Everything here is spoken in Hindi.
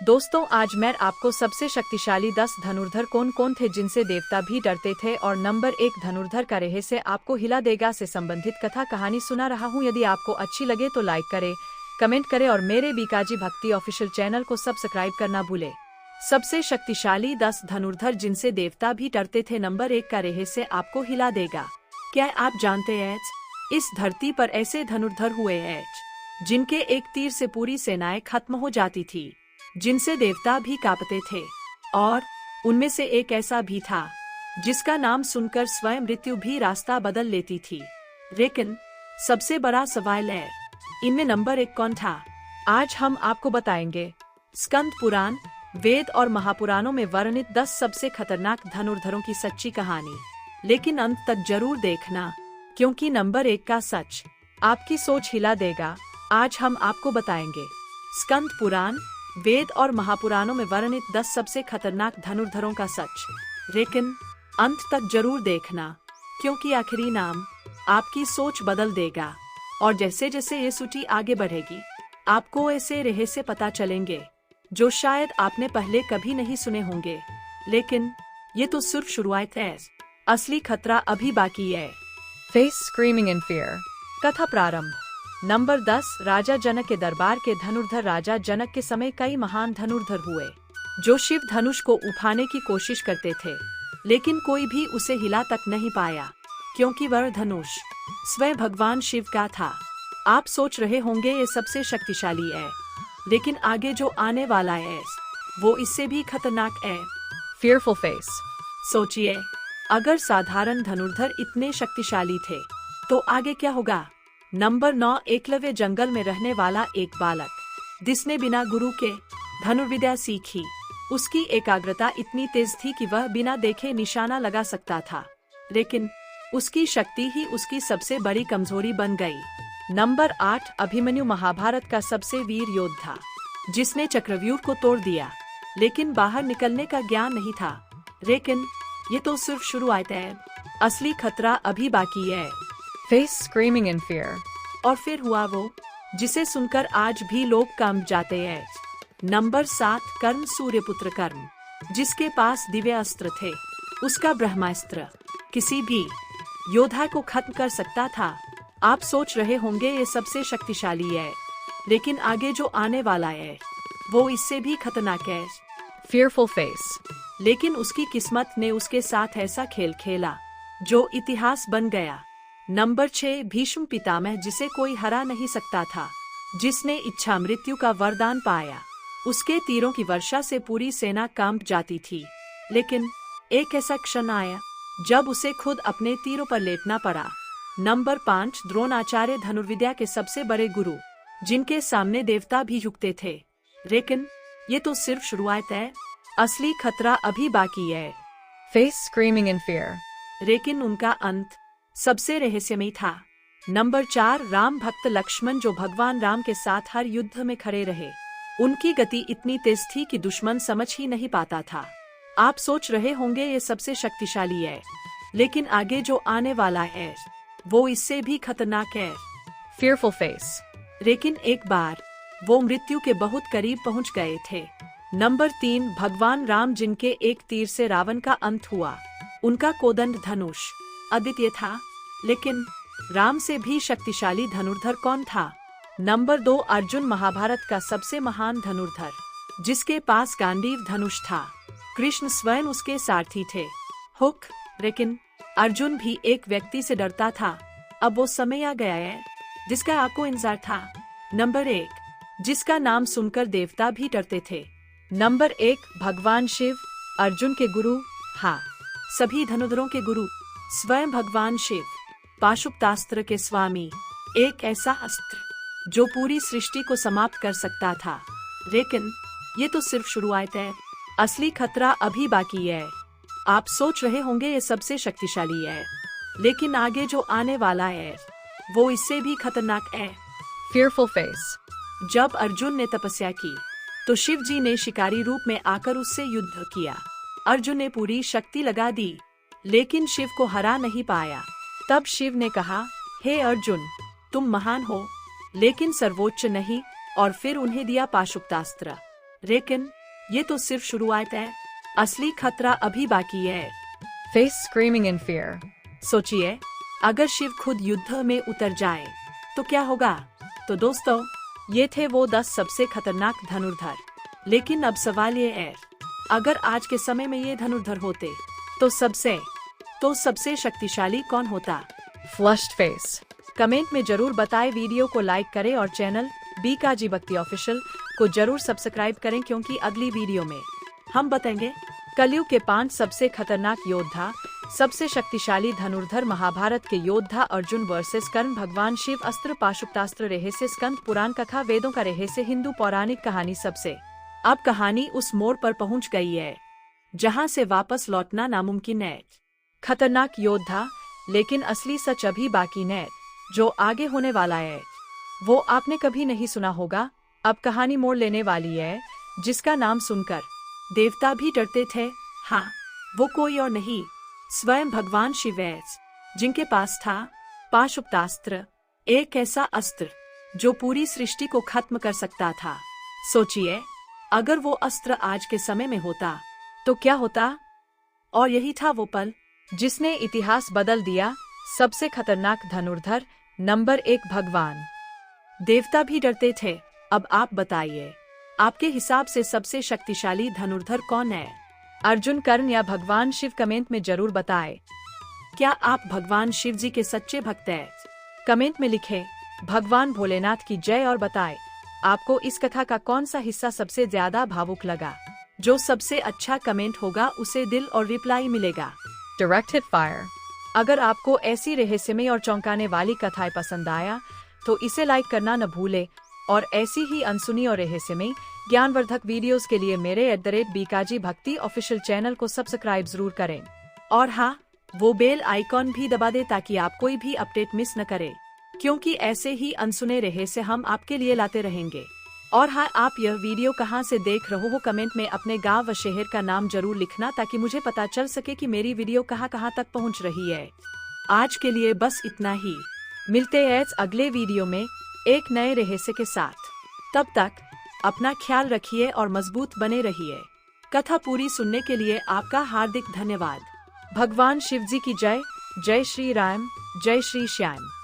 दोस्तों, आज मैं आपको सबसे शक्तिशाली 10 धनुर्धर कौन कौन थे जिनसे देवता भी डरते थे और नंबर 1 धनुर्धर का रहस्य आपको हिला देगा से संबंधित कथा कहानी सुना रहा हूँ। यदि आपको अच्छी लगे तो लाइक करें, कमेंट करें और मेरे बीकाजी भक्ति ऑफिशियल चैनल को सब्सक्राइब करना भूले। सबसे शक्तिशाली 10 धनुर्धर जिनसे देवता भी डरते थे। नंबर 1 का रहस्य आपको हिला देगा। क्या आप जानते हैं इस धरती पर ऐसे धनुर्धर हुए हैं जिनके एक तीर से पूरी सेनाएं खत्म हो जाती थी, जिनसे देवता भी कांपते थे, और उनमें से एक ऐसा भी था जिसका नाम सुनकर स्वयं मृत्यु भी रास्ता बदल लेती थी। लेकिन सबसे बड़ा सवाल है, इनमें नंबर 1 कौन था? आज हम आपको बताएंगे स्कंद पुराण, वेद और महापुराणों में वर्णित 10 सबसे खतरनाक धनुर्धरों की सच्ची कहानी। लेकिन अंत तक जरूर देखना, क्योंकि नंबर 1 का सच आपकी सोच हिला देगा। आज हम आपको बताएंगे स्कंद पुराण, वेद और महापुराणों में वर्णित 10 सबसे खतरनाक धनुर्धरों का सच। लेकिन अंत तक जरूर देखना, क्योंकि आखिरी नाम आपकी सोच बदल देगा। और जैसे जैसे ये सूची आगे बढ़ेगी, आपको ऐसे रहस्य पता चलेंगे जो शायद आपने पहले कभी नहीं सुने होंगे। लेकिन ये तो सिर्फ शुरुआत है, असली खतरा अभी बाकी है। Face screaming in fear. कथा प्रारंभ। नंबर 10, राजा जनक के दरबार के धनुर्धर। राजा जनक के समय कई महान धनुर्धर हुए जो शिव धनुष को उठाने की कोशिश करते थे, लेकिन कोई भी उसे हिला तक नहीं पाया, क्योंकि वह धनुष स्वयं भगवान शिव का था। आप सोच रहे होंगे ये सबसे शक्तिशाली है, लेकिन आगे जो आने वाला है वो इससे भी खतरनाक है। Fearful face. सोचिए, अगर साधारण धनुर्धर इतने शक्तिशाली थे तो आगे क्या होगा? नंबर 9, एकलव्य। जंगल में रहने वाला एक बालक जिसने बिना गुरु के धनुर्विद्या सीखी। उसकी एकाग्रता इतनी तेज थी कि वह बिना देखे निशाना लगा सकता था, लेकिन उसकी शक्ति ही उसकी सबसे बड़ी कमजोरी बन गई। नंबर 8, अभिमन्यु। महाभारत का सबसे वीर योद्धा जिसने चक्रव्यूह को तोड़ दिया, लेकिन बाहर निकलने का ज्ञान नहीं था। लेकिन ये तो सिर्फ शुरुआत है, असली खतरा अभी बाकी है। Face screaming in fear. और फिर हुआ वो जिसे सुनकर आज भी लोग कंप जाते हैं। नंबर 7, कर्ण। सूर्यपुत्र कर्ण, जिसके पास दिव्य अस्त्र थे। उसका ब्रह्मास्त्र किसी भी योद्धा को खत्म कर सकता था। आप सोच रहे होंगे ये सबसे शक्तिशाली है, लेकिन आगे जो आने वाला है वो इससे भी खतरनाक है। Fearful face. लेकिन उसकी किस्मत ने उसके साथ ऐसा खेल खेला जो इतिहास बन गया। नंबर 6, भीष्म पितामह, जिसे कोई हरा नहीं सकता था, जिसने इच्छा मृत्यु का वरदान पाया। उसके तीरों की वर्षा से पूरी सेना कांप जाती थी, लेकिन एक ऐसा क्षण आया जब उसे खुद अपने तीरों पर लेटना पड़ा। नंबर 5, द्रोणाचार्य। धनुर्विद्या के सबसे बड़े गुरु, जिनके सामने देवता भी झुकते थे। लेकिन ये तो सिर्फ शुरुआत है, असली खतरा अभी बाकी है। Face screaming in fear. लेकिन उनका अंत सबसे रहस्यमयी था। नंबर 4, राम भक्त लक्ष्मण, जो भगवान राम के साथ हर युद्ध में खड़े रहे। उनकी गति इतनी तेज थी कि दुश्मन समझ ही नहीं पाता था। आप सोच रहे होंगे ये सबसे शक्तिशाली है, लेकिन आगे जो आने वाला है वो इससे भी खतरनाक है। Fearful face. लेकिन एक बार वो मृत्यु के बहुत करीब पहुंच गए थे। नंबर 3, भगवान राम, जिनके एक तीर से रावण का अंत हुआ। उनका कोदंड धनुष अद्वितीय था, लेकिन राम से भी शक्तिशाली धनुर्धर कौन था? नंबर 2, अर्जुन। महाभारत का सबसे महान धनुर्धर, जिसके पास गांडीव धनुष था। कृष्ण स्वयं उसके सारथी थे, हुक। लेकिन अर्जुन भी एक व्यक्ति से डरता था। अब वो समय आ गया है जिसका आपको इंतजार था। नंबर 1, जिसका नाम सुनकर देवता भी डरते थे। नंबर 1, भगवान शिव, अर्जुन के गुरु। हाँ, सभी धनुर्धरों के गुरु स्वयं भगवान शिव, पाशुपतास्त्र के स्वामी। एक ऐसा अस्त्र जो पूरी सृष्टि को समाप्त कर सकता था। लेकिन ये तो सिर्फ शुरुआत है, असली खतरा अभी बाकी है। आप सोच रहे होंगे ये सबसे शक्तिशाली है, लेकिन आगे जो आने वाला है वो इससे भी खतरनाक है। Fearful face. जब अर्जुन ने तपस्या की तो शिव जी ने शिकारी रूप में आकर उससे युद्ध किया। अर्जुन ने पूरी शक्ति लगा दी, लेकिन शिव को हरा नहीं पाया। तब शिव ने कहा, हे अर्जुन, तुम महान हो, लेकिन सर्वोच्च नहीं। और फिर उन्हें दिया पाशुपतास्त्र। लेकिन ये तो सिर्फ शुरुआत है, असली खतरा अभी बाकी है। Face screaming in fear. सोचिए, अगर शिव खुद युद्ध में उतर जाए तो क्या होगा। तो दोस्तों, ये थे वो 10 सबसे खतरनाक धनुर्धर। लेकिन अब सवाल ये है, अगर आज के समय में ये धनुर्धर होते तो सबसे शक्तिशाली कौन होता। Flushed face. कमेंट में जरूर बताएं, वीडियो को लाइक करें और चैनल बीकाजी भक्ति ऑफिशियल को जरूर सब्सक्राइब करें, क्योंकि अगली वीडियो में हम बताएंगे कलयुग के 5 सबसे खतरनाक योद्धा, सबसे शक्तिशाली धनुर्धर, महाभारत के योद्धा अर्जुन वर्सेस कर्ण, भगवान शिव, अस्त्र पाशुपतास्त्र, रहस्य, स्कंद पुराण, कथा, वेदों का रहस्य, हिंदू पौराणिक कहानी सबसे। अब कहानी उस मोड़ पर पहुंच गई है जहां से वापस लौटना नामुमकिन है। खतरनाक योद्धा, लेकिन असली सच अभी बाकी है। जो आगे होने वाला है वो आपने कभी नहीं सुना होगा। अब कहानी मोड़ लेने वाली है जिसका नाम सुनकर देवता भी डरते थे। हाँ, वो कोई और नहीं, स्वयं भगवान शिव है, जिनके पास था पाशुपतास्त्र, एक ऐसा अस्त्र जो पूरी सृष्टि को खत्म कर सकता था। सोचिए, अगर वो अस्त्र आज के समय में होता तो क्या होता। और यही था वो पल जिसने इतिहास बदल दिया। सबसे खतरनाक धनुर्धर नंबर 1, भगवान। देवता भी डरते थे। अब आप बताइए, आपके हिसाब से सबसे शक्तिशाली धनुर्धर कौन है। अर्जुन, कर्ण या भगवान शिव। कमेंट में जरूर बताएं। क्या आप भगवान शिव जी के सच्चे भक्त हैं। कमेंट में लिखें भगवान भोलेनाथ की जय और बताएं आपको इस कथा का कौन सा हिस्सा सबसे ज्यादा भावुक लगा। जो सबसे अच्छा कमेंट होगा उसे दिल और रिप्लाई मिलेगा। Direct hit fire. अगर आपको ऐसी रहस्यमय और चौंकाने वाली कथाएं पसंद आया तो इसे लाइक करना न भूले, और ऐसी ही अनसुनी और रहस्यमय ज्ञानवर्धक वीडियोस के लिए मेरे @बीकाजी भक्ति ऑफिशियल चैनल को सब्सक्राइब जरूर करें। और हाँ, वो बेल आइकॉन भी दबा दे ताकि आप कोई भी अपडेट मिस न करें, क्योंकि ऐसे ही अनसुने रहस्य हम आपके लिए लाते रहेंगे। और हाँ, आप यह वीडियो कहाँ से देख रहे हो, कमेंट में अपने गांव व शहर का नाम जरूर लिखना, ताकि मुझे पता चल सके कि मेरी वीडियो कहाँ कहाँ तक पहुँच रही है। आज के लिए बस इतना ही। मिलते हैं अगले वीडियो में एक नए रहस्य के साथ। तब तक अपना ख्याल रखिए और मजबूत बने रहिए। कथा पूरी सुनने के लिए आपका हार्दिक धन्यवाद। भगवान शिव जी की जय। जय श्री राम, जय श्री श्याम।